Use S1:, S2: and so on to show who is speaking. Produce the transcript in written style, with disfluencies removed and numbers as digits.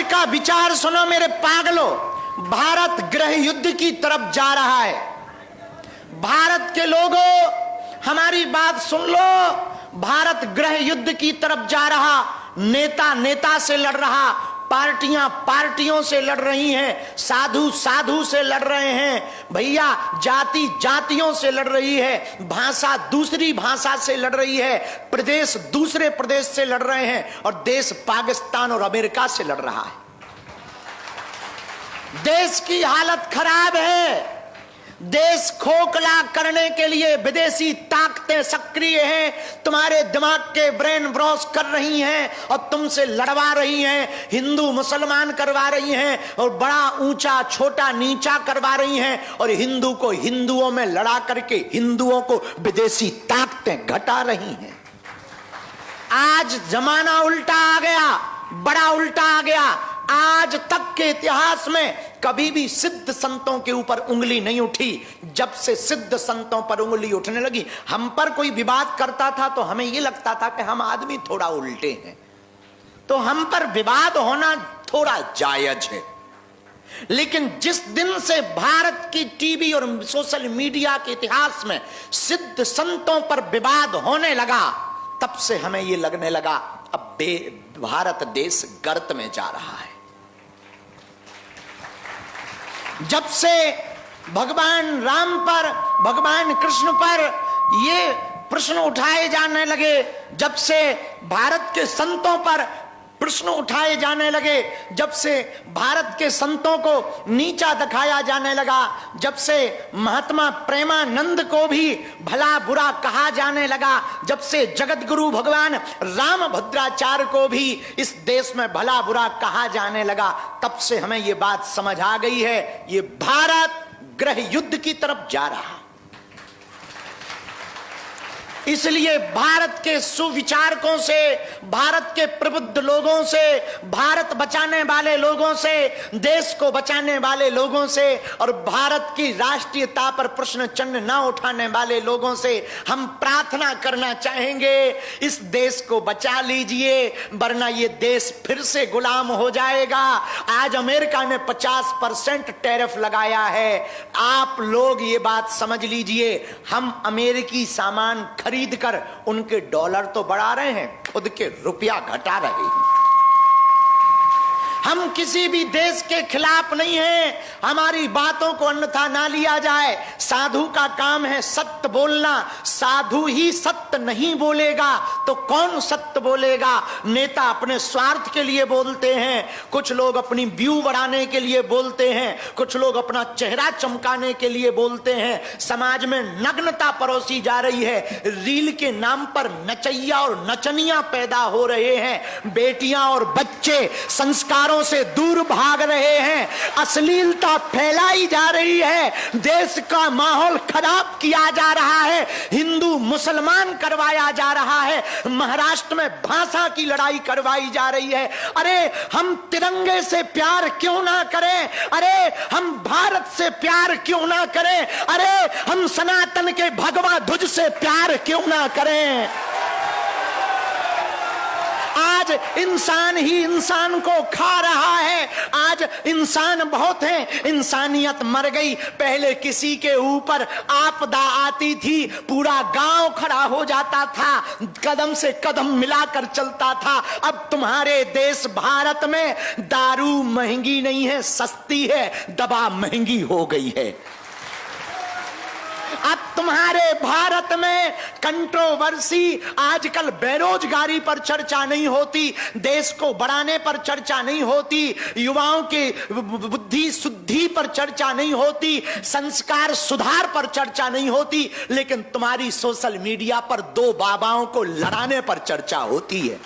S1: का विचार सुनो मेरे पागलों। भारत गृह युद्ध की तरफ जा रहा है। भारत के लोगों हमारी बात सुन लो। भारत गृह युद्ध की तरफ जा रहा। नेता नेता से लड़ रहा, पार्टियां पार्टियों से लड़ रही हैं, साधु साधु से लड़ रहे हैं भैया, जाति जातियों से लड़ रही है, भाषा दूसरी भाषा से लड़ रही है, प्रदेश दूसरे प्रदेश से लड़ रहे हैं और देश पाकिस्तान और अमेरिका से लड़ रहा है। देश की हालत खराब है। देश खोखला करने के लिए विदेशी ताकतें सक्रिय हैं, तुम्हारे दिमाग के ब्रेन वॉश कर रही हैं और तुमसे लड़वा रही हैं, हिंदू मुसलमान करवा रही हैं और बड़ा ऊंचा छोटा नीचा करवा रही हैं और हिंदू को हिंदुओं में लड़ा करके हिंदुओं को विदेशी ताकतें घटा रही हैं। आज जमाना उल्टा आ गया, बड़ा उल्टा आ गया। आज तक के इतिहास में कभी भी सिद्ध संतों के ऊपर उंगली नहीं उठी। जब से सिद्ध संतों पर उंगली उठने लगी, हम पर कोई विवाद करता था तो हमें यह लगता था कि हम आदमी थोड़ा उल्टे हैं, तो हम पर विवाद होना थोड़ा जायज है। लेकिन जिस दिन से भारत की टीवी और सोशल मीडिया के इतिहास में सिद्ध संतों पर विवाद होने लगा, तब से हमें यह लगने लगा अब भारत देश गर्त में जा रहा है। जब से भगवान राम पर, भगवान कृष्ण पर ये प्रश्न उठाए जाने लगे, जब से भारत के संतों पर प्रश्न उठाए जाने लगे, जब से भारत के संतों को नीचा दिखाया जाने लगा, जब से महात्मा प्रेमानंद को भी भला बुरा कहा जाने लगा, जब से जगत गुरु भगवान रामभद्राचार्य को भी इस देश में भला बुरा कहा जाने लगा, तब से हमें ये बात समझ आ गई है, ये भारत गृह युद्ध की तरफ जा रहा। इसलिए भारत के सुविचारकों से, भारत के प्रबुद्ध लोगों से, भारत बचाने वाले लोगों से, देश को बचाने वाले लोगों से और भारत की राष्ट्रीयता पर प्रश्न चिन्ह न उठाने वाले लोगों से हम प्रार्थना करना चाहेंगे, इस देश को बचा लीजिए, वरना ये देश फिर से गुलाम हो जाएगा। आज अमेरिका ने 50% टैरिफ लगाया है। आप लोग ये बात समझ लीजिए, हम अमेरिकी सामान खरीद कर उनके डॉलर तो बढ़ा रहे हैं, खुद के रुपया घटा रहे हैं। हम किसी भी देश के खिलाफ नहीं हैं, हमारी बातों को अन्यथा ना लिया जाए। साधु का काम है सत्य बोलना, साधु ही सत्य नहीं बोलेगा तो कौन सत्य बोलेगा। नेता अपने स्वार्थ के लिए बोलते हैं, कुछ लोग अपनी व्यू बढ़ाने के लिए बोलते हैं, कुछ लोग अपना चेहरा चमकाने के लिए बोलते हैं। समाज में नग्नता परोसी जा रही है, रील के नाम पर नचैया और नचनिया पैदा हो रहे हैं, बेटियां और बच्चे संस्कार से दूर भाग रहे हैं, अश्लीलता फैलाई जा रही है, देश का माहौल खराब किया जा रहा है, हिंदू मुसलमान करवाया जा रहा है, महाराष्ट्र में भाषा की लड़ाई करवाई जा रही है। अरे हम तिरंगे से प्यार क्यों ना करें, अरे हम भारत से प्यार क्यों ना करें, अरे हम सनातन के भगवा ध्वज से प्यार क्यों ना करें। आज इंसान ही इंसान को खा रहा है, आज इंसान बहुत है, इंसानियत मर गई। पहले किसी के ऊपर आपदा आती थी, पूरा गांव खड़ा हो जाता था, कदम से कदम मिलाकर चलता था। अब तुम्हारे देश भारत में दारू महंगी नहीं है, सस्ती है, दवा महंगी हो गई है। अब तुम्हारे भारत में कंट्रोवर्सी, आजकल बेरोजगारी पर चर्चा नहीं होती, देश को बढ़ाने पर चर्चा नहीं होती, युवाओं के बुद्धि शुद्धि पर चर्चा नहीं होती, संस्कार सुधार पर चर्चा नहीं होती, लेकिन तुम्हारी सोशल मीडिया पर दो बाबाओं को लड़ाने पर चर्चा होती है।